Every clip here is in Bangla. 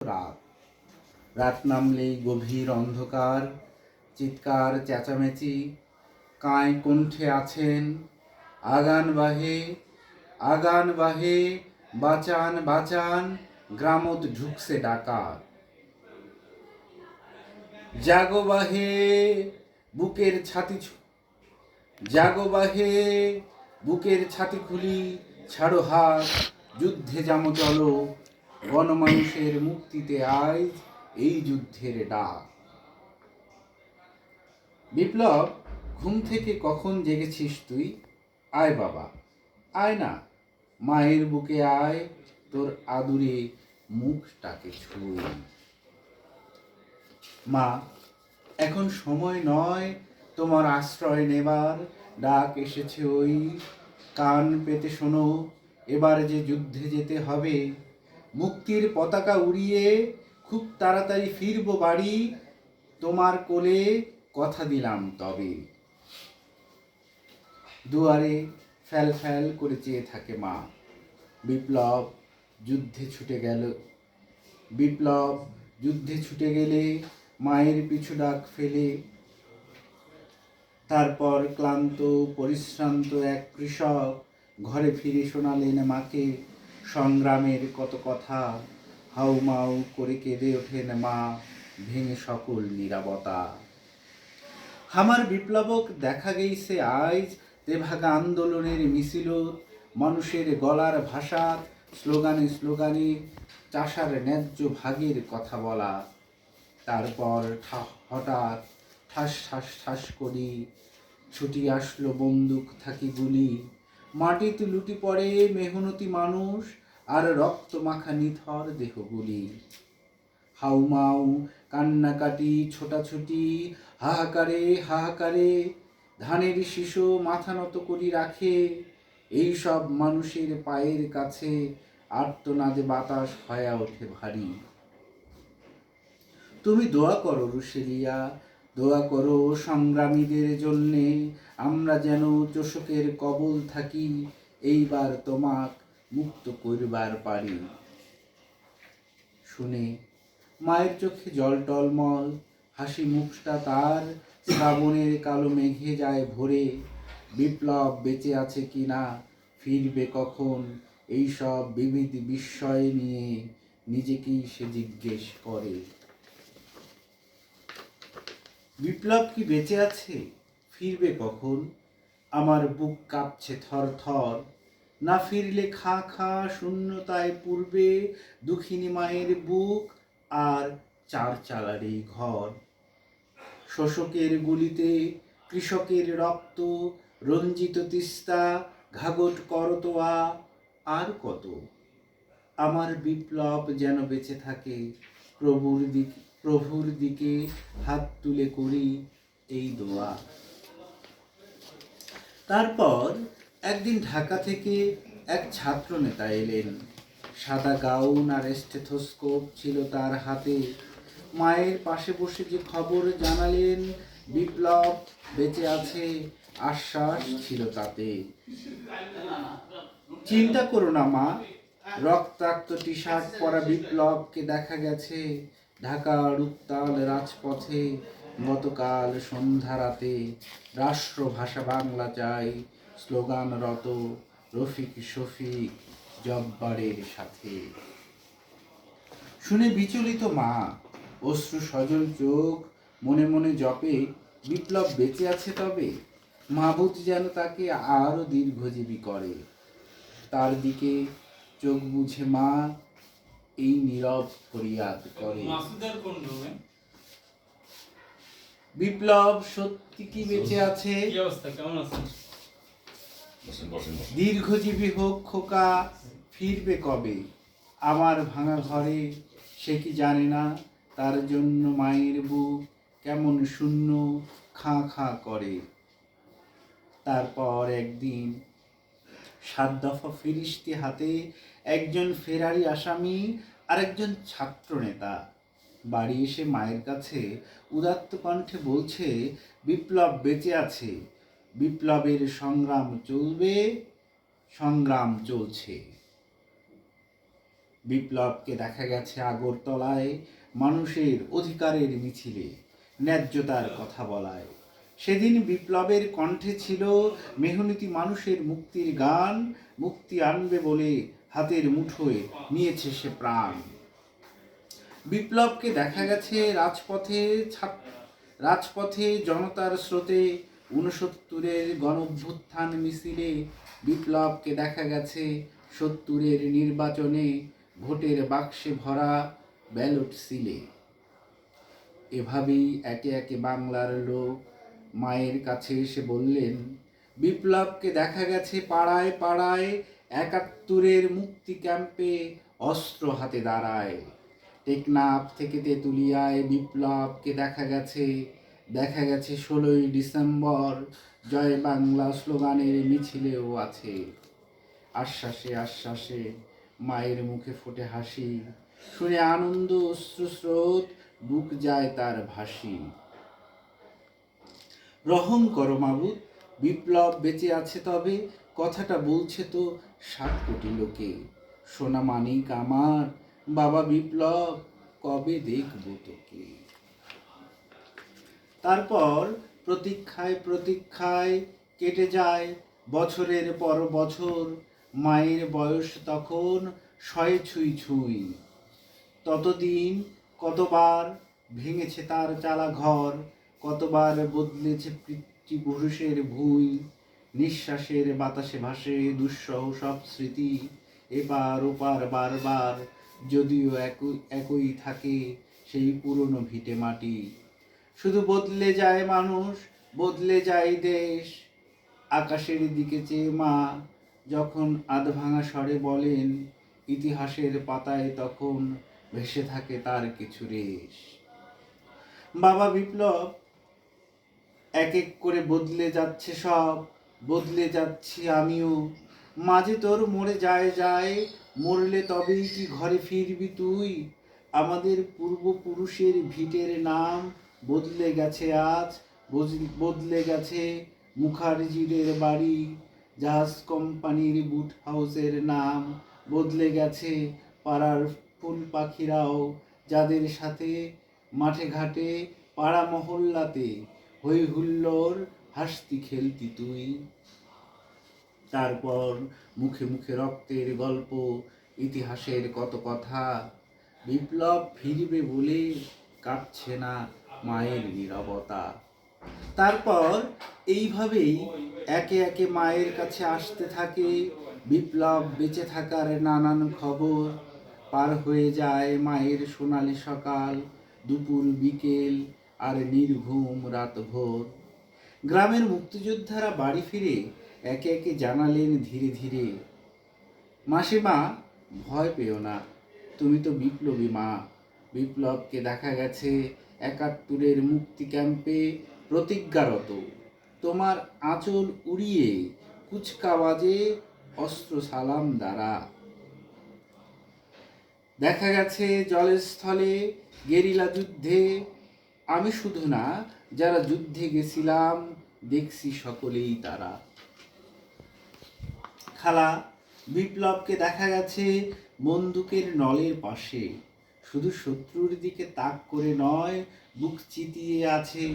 রাত। রাত নামলেই গভীর অন্ধকার, চিৎকার চেঁচামেচি, কাঁয় কণ্ঠে আছেন আগান বাহে, বাঁচান বাঁচান, গ্রামত ঢুকছে ডাকাত। জাগো বাহে বুকের ছাতি জাগো বাহে বুকের ছাতি খুলি, ছাড়ো হাত, যুদ্ধে যামো চলো, গণমানুষের মুক্তিতে আজ এই যুদ্ধের ডাক। বিপ্লব, ঘুম থেকে কখন জেগেছিস তুই? আয় বাবা, আয় না, মায়ের বুকে আয়, তোর আদুরে মুখটাকে ছুঁই। মা, এখন সময় নয় তোমার আশ্রয় নেবার, ডাক এসেছে ওই, কান পেতে শোনো, এবার যে যুদ্ধে যেতে হবে। মুক্তির পতাকা উড়িয়ে খুব তাড়াতাড়ি ফিরবো বাড়ি, তোমার কোলে কথা দিলাম তবে। দুয়ারে ফ্যাল ফ্যাল করে চেয়ে থাকে মা। বিপ্লব যুদ্ধে ছুটে গেলে মায়ের পিছু ডাক ফেলে। তারপর ক্লান্ত পরিশ্রান্ত এক কৃষক ঘরে ফিরে শোনালেন মাকে সংগ্রামের কত কথা। হাউমাউ করে কেঁদে ওঠেন মা, ভেঙে সকল নীরবতা। আমার বিপ্লবক দেখা গেইছে আজ তেভাগা আন্দোলনের মিছিলত, মানুষের গলার ভাষা, স্লোগানে স্লোগানে চাষার ন্যায্য ভাগের কথা বলা। তারপর হঠাৎ ঠাস ঠাস ঠাস করি ছুটি আসলো বন্দুক থাকি গুলি, মাটিতে লুটি পড়ে মেহনতি মানুষ আর রক্ত মাখা নিথর দেহগুলি। হাউমাউ, কান্নাকাটি, ছোটাছুটি, হাহাকারে হাহাকারে, ধানের শিশু মাথা নত করি রাখে। এই সব মানুষের পায়ের কাছে আর্তনাদে বাতাস হয়ে ওঠে ভারী। তুমি দোয়া করো রুশেলিয়া, দোয়া করো সংগ্রামীদের জন্যে, আমরা যেন চোষকের কবল থাকি, এইবার তোমাক মুক্ত করবার পারি। শুনে মায়ের চোখে জল টলমল, হাসি মুখটা তার শ্রাবণের কালো মেঘে যায় ভরে। বিপ্লব বেঁচে আছে কিনা, ফিরবে কখন, এইসব বিবিধ বিস্ময় নিয়ে নিজেকেই সে জিজ্ঞেস করে। বিপ্লব কি বেঁচে আছে, ফিরবে কখন? আমার বুক কাঁপছে থর থর। না ফিরলে খা খা শূন্যতায় পূর্বে দুঃখিনী মায়ের বুক আর চার চালারই ঘর। শোষকের গুলিতে কৃষকের রক্ত, রঞ্জিত তিস্তা, ঘাগট করতোয়া, আর কত। আমার বিপ্লব যেন বেঁচে থাকে, প্রভুর দিকে হাত তুলে করি এই দোয়া। তারপর একদিন ঢাকা থেকে এক ছাত্র নেতা এলেন। সাদা গাউন আর স্টেথোস্কোপ ছিল তার হাতে। মায়ের পাশে বসে যে খবর জানালেন বিপ্লব বেঁচে আছে, আশ্বাস ছিল তাতে। চিন্তা করো না মা, রক্তাক্ত টি শার্ট পরা বিপ্লবকে দেখা গেছে ঢাকার উত্তাল রাজপথে গতকাল সন্ধ্যা রাতে। রাষ্ট্রভাষা বাংলা চাই স্লোগানরত রফিক শফিক জব্বারের সাথে। শুনে বিচলিত মা, অশ্রু সজল চোখ, মনে মনে জপে বিপ্লব বেঁচে আছে তবে, মাবুদ যেন তাকে আরো দীর্ঘজীবী করে। তার দিকে চোখ বুঝে মা এই নীরব ফরিয়াদ করে। বিপ্লব সত্যি কি বেঁচে আছে? দীর্ঘজীবী হোক খোকা, ফিরবে কবে আমার ভাঙা ঘরে? সে কি জানে না তার জন্য মায়ের বুক কেমন শূন্য খাঁ খাঁ করে। তারপর একদিন 7 দফা ফিরিস্তি হাতে একজন ফেরারি আসামি আর একজন ছাত্র নেতা বাড়ি এসে মায়ের কাছে উদাত্ত কণ্ঠে বলছে বিপ্লব বেঁচে আছে, বিপ্লবের সংগ্রাম চলবে, সংগ্রাম চলছে। বিপ্লবকে দেখা গেছে আগরতলায় মানুষের অধিকারের মিছিলে ন্যায্যতার কথা বলায়। সেদিন বিপ্লবের কণ্ঠে ছিল মেহনতি মানুষের মুক্তির গান। মুক্তি আনবে বলে হাতের মুঠোয় নিয়েছে সে প্রাণ। বিপ্লবকে দেখা গেছে রাজপথে জনতার স্রোতে, 69-এর গণঅভ্যুত্থান মিছিলে। বিপ্লবকে দেখা গেছে 70-এর নির্বাচনে, ভোটের বাক্সে ভরা ব্যালট সিলে। এভাবেই একে একে বাংলার লোক মায়ের কাছে এসে বললেন, বিপ্লবকে দেখা গেছে পাড়ায় পাড়ায়, 71-এর মুক্তি ক্যাম্পে অস্ত্র হাতে দাঁড়ায়। টেকনাফ থেকে তেঁতুলিয়ায় বিপ্লবকে দেখা গেছে 16ই ডিসেম্বর জয় বাংলা স্লোগানের মিছিলেও আছে। আশ্বাসে আশ্বাসে মায়ের মুখে ফোটে হাসি, শুনে আনন্দ অশ্রুস্রোত বুক যায় তার ভাসি। রহম করো মাবুদ, বিপ্লব বেঁচে আছে তবে, কথাটা বলছে তো 7 কোটি লোকে। সোনা মানিক আমার বাবা বিপ্লব, কবে দেখবো তোকে। তারপর প্রতীক্ষায় কেটে যায় বছরের পর বছর। মায়ের বয়স তখন 100 ছুঁই ছুঁই। ততদিন কতবার ভেঙেছে তার চালা ঘর, কতবার বদলেছে পিতৃপুরুষের ভুঁই। নিঃশ্বাসের বাতাসে ভাসে দুঃসহ সব স্মৃতি, এপার ওপার বারবার, যদিও একই থাকে সেই পুরনো ভিটে মাটি। শুধু বদলে যায় মানুষ, বদলে যায় দেশ। আকাশের দিকে চেয়ে মা যখন আধভাঙা স্বরে বলেন, ইতিহাসের পাতায় তখন ভেসে থাকে তার কিছু রেশ। বাবা বিপ্লব এক এক করে বদলে যাচ্ছে সব, বদলে যাচ্ছি আমিও। মাঝে তোর মরে যায়, মরলে তবেই কি ঘরে ফিরবি তুই। আমাদের পূর্বপুরুষের ভিটের নাম বদলে গেছে আজ, বদলে গেছে মুখার্জিদের বাড়ি। জাহাজ কোম্পানির বুট হাউসের নাম বদলে গেছে, পাড়ার ফুল পাখিরাও যাদের সাথে মাঠে ঘাটে পাড়া মহল্লাতে হই হুল্লোড় হাসতি খেলতি তুই। তারপর মুখে মুখে রক্তের গল্প, ইতিহাসের কত কথা। বিপ্লব ফিরবে বলে কাটছে না মায়ের নীরবতা। তারপর এইভাবেই একে একে মায়ের কাছে আসতে থাকে বিপ্লব বেঁচে থাকার নানান খবর। পার হয়ে যায় মায়ের সোনালি সকাল, দুপুর বিকেল আর নির্ঘুম রাত ভোর। গ্রামের মুক্তিযোদ্ধারা বাড়ি ফিরে একে একে জানালেন ধীরে ধীরে, মাসিমা ভয় পেও না, তুমি তো বিপ্লবী মা। বিপ্লবকে দেখা গেছে 71-এর মুক্তি ক্যাম্পে প্রতিজ্ঞারত। তোমার আঁচল উড়িয়ে কুচকাওয়াজে অস্ত্র সালাম দ্বারা। দেখা গেছে জলের স্থলে গেরিলা যুদ্ধে, আমি শুধু না, যারা যুদ্ধে গেছিলাম দেখছি সকলেই তারা। খালা, বিপ্লবকে দেখা গেছে বন্দুকের নলের পাশে, শুধু শত্রুর দিকে তাক করে নয়, বুক চিতিয়ে আছে।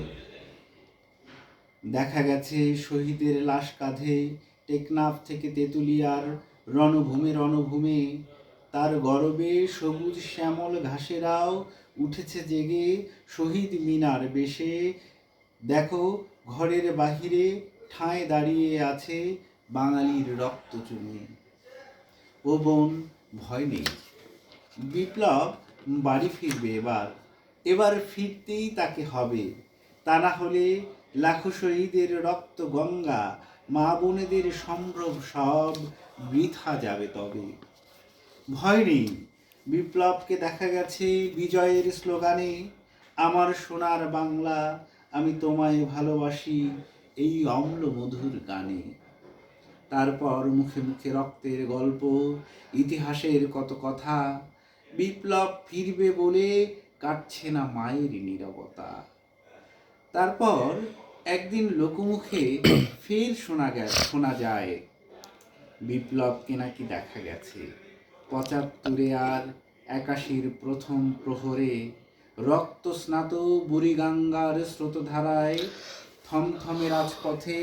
দেখা গেছে শহীদের লাশ কাঁধে, টেকনাফ থেকে তেঁতুলিয়ার রণভূমে তার গর্বে সবুজ শ্যামল ঘাসেরাও উঠেছে জেগে শহীদ মিনার বেশে। দেখো ঘরের বাহিরে ঠায় দাঁড়িয়ে আছে বাঙালির রক্ত চুমে। ও বোন, ভয় নেই, বিপ্লব বাড়ি ফিরবে এবার ফিরতেই তাকে হবে। তা না হলে লাখো শহীদের রক্ত গঙ্গা, মা বোনেদের সম্ভ্রম সব বৃথা যাবে তবে। ভয় নেই, বিপ্লবকে দেখা গেছে বিজয়ের স্লোগানে, আমার সোনার বাংলা আমি তোমায় ভালোবাসি, এই অম্ল মধুর গানে। তারপর মুখে মুখে রক্তের গল্প, ইতিহাসের কত কথা। বিপ্লব ফিরবে বলে কাটছে না মায়ের নীরবতা। তারপর একদিন লোকমুখে ফের শোনা যায় বিপ্লবকে নাকি দেখা গেছে পঁচাত্তরে আর 81 প্রথম প্রহরে রক্ত স্নাত বুড়িগঙ্গার স্রোতধারায় থমথমে রাজপথে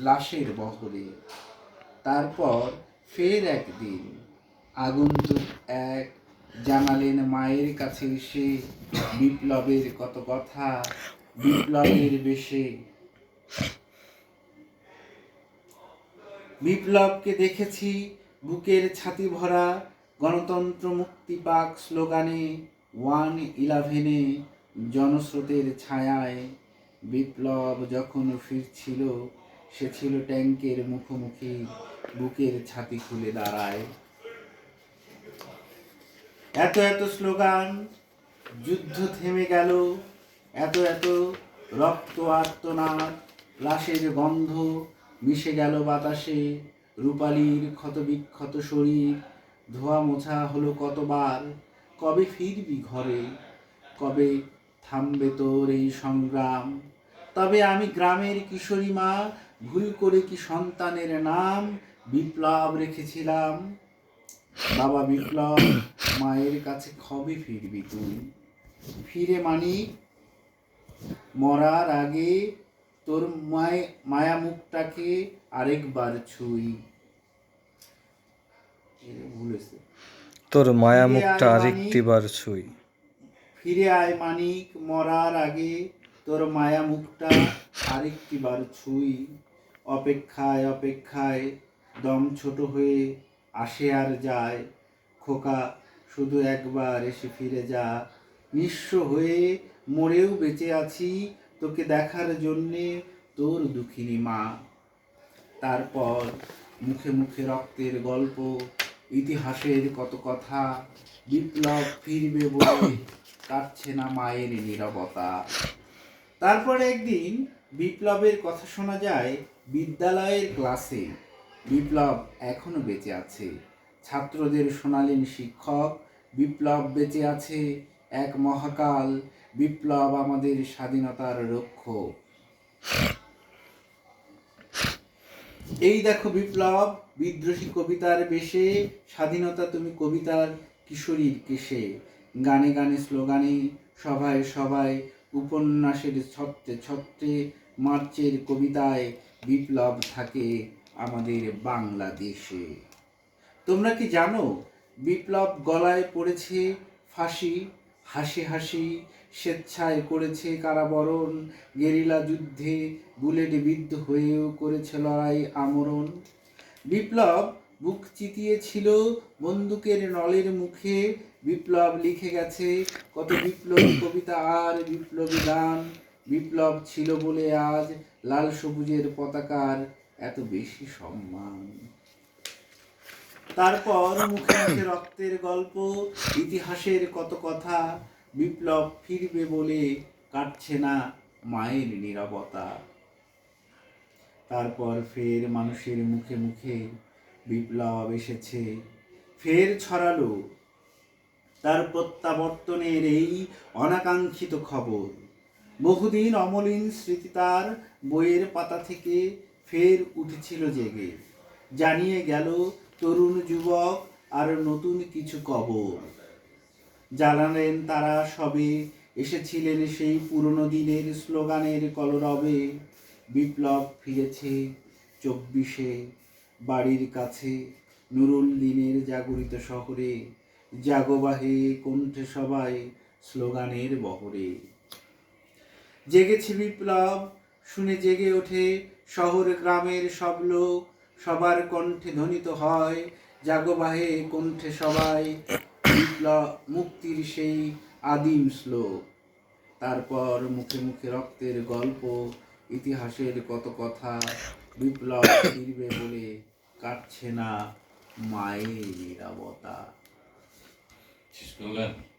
লাশের বহরে। তারপর ফের একদিন আগন্তুক এক জানালেন মায়ের কাছে এসে বিপ্লবের কত কথা, বিপ্লবের বেশে। বিপ্লবকে দেখেছি বুকের ছাতি ভরা গণতন্ত্র মুক্তি পাক স্লোগানে, 1-11-এ জনস্রোতের ছায়ায়। বিপ্লব যখন ফিরছিল সে ছিল ট্যাঙ্কের মুখোমুখি, বুকের ছাতি খুলে দাঁড়ায়। এত এত স্লোগান, যুদ্ধ থেমে গেল, এত এত রক্ত আর্তনাদ, লাশের গন্ধ মিশে গেল বাতাসে। রূপালীর ক্ষতবিক্ষত শরীর ধোয়া মোছা হলো কতবার। কবে ফিরবি ঘরে, কবে থামবে তোর এই সংগ্রাম? তবে আমি গ্রামের কিশোরী মা, ভুল করে কি সন্তানের নাম বিপ্লব রেখেছিলাম। বাবা বিপ্লব, মায়ের কাছে কবে ফিরবি তুই? ফিরে মানিক, মরার আগে তোর মায়া মুখটাকে আরেকবার ছুঁই। তোর মায়া মুখটা আরেকটিবার ছুঁই। ফিরে আয় মানিক, মরার আগে তোর মায়া মুখটা আরেকটিবার ছুঁই। অপেক্ষায় অপেক্ষায় দম ছোট হয়ে আসে আর যায়। খোকা, শুধু একবার এসে ফিরে যা। নিঃস্ব হয়ে মরেও বেঁচে আছি তোকে দেখার জন্যে, তোর দুঃখিনী মা। তারপর মুখে মুখে রক্তের গল্প, ইতিহাসের কত কথা। বিপ্লব ফিরবে বলে কাটছে না মায়ের নীরবতা। তারপর একদিন বিপ্লবের কথা শোনা যায় বিদ্যালয়ের ক্লাসে। বিপ্লব এখনো বেঁচে আছে। ছাত্রদের শোনালেন শিক্ষক, বিপ্লব বেঁচে আছে এক মহাকাল। বিপ্লব আমাদের স্বাধীনতার রক্ষক। এই দেখো বিপ্লব, বিদ্রোহী কবিতার বেশে, স্বাধীনতা তুমি কবিতার কিশোরীর কেশে। গানে গানে স্লোগানে, সভায় সভায়, উপন্যাসের ছত্রে ছত্রে, মার্চের কবিতায় বিপ্লব থাকে আমাদের বাংলাদেশে। তোমরা কি জানো বিপ্লব গলায় পড়েছে ফাঁসি, হাসি হাসি স্বেচ্ছায় করেছে কারাবরণ, গেরিলা যুদ্ধে বুলেট বিদ্ধ হয়েও করেছে লড়াই আমরণ। বিপ্লব বুক চিতিয়েছিল বন্দুকের নলের মুখে। বিপ্লব লিখে গেছে কত বিপ্লবী কবিতা আর বিপ্লবী গান। বিপ্লব ছিল বলে আজ লাল সবুজের পতাকার এত বেশি সম্মান। তারপর মুখে মুখে রক্তের গল্প, ইতিহাসের কত কথা। বিপ্লব ফিরবে বলে কাটছে না মায়ের নীরবতা। তারপর ফের মানুষের মুখে মুখে বিপ্লব এসেছে, ফের ছড়ালো তার প্রত্যাবর্তনের এই অনাকাঙ্ক্ষিত খবর। বহুদিন অমলিন স্মৃতি তার বইয়ের পাতা থেকে ফের উঠেছিল জেগে, জানিয়ে গেল তরুণ যুবক আর নতুন কিছু কবর। জানালেন তারা সবে, এসেছিলেন সেই পুরনো দিনের স্লোগানের কলরবে। বিপ্লব ফিরেছে 24-এ, বাড়ির কাছে নুরুল্দিনের জাগরিত শহরে। জাগবাহে কণ্ঠে সবাই স্লোগানের বহরে। জেগেছে বিপ্লব, শুনে জেগে ওঠে শহর গ্রামের সব লোক। সবার কণ্ঠে ধ্বনিত হয় জাগবাহে কণ্ঠে সবাই, বিপ্লব মুক্তির সেই আদিম শ্লোক। তারপর মুখে মুখে রক্তের গল্প, ইতিহাসের কত কথা। বিপ্লব ফিরবে বলে কাটছে না মায়ের নীরবতা।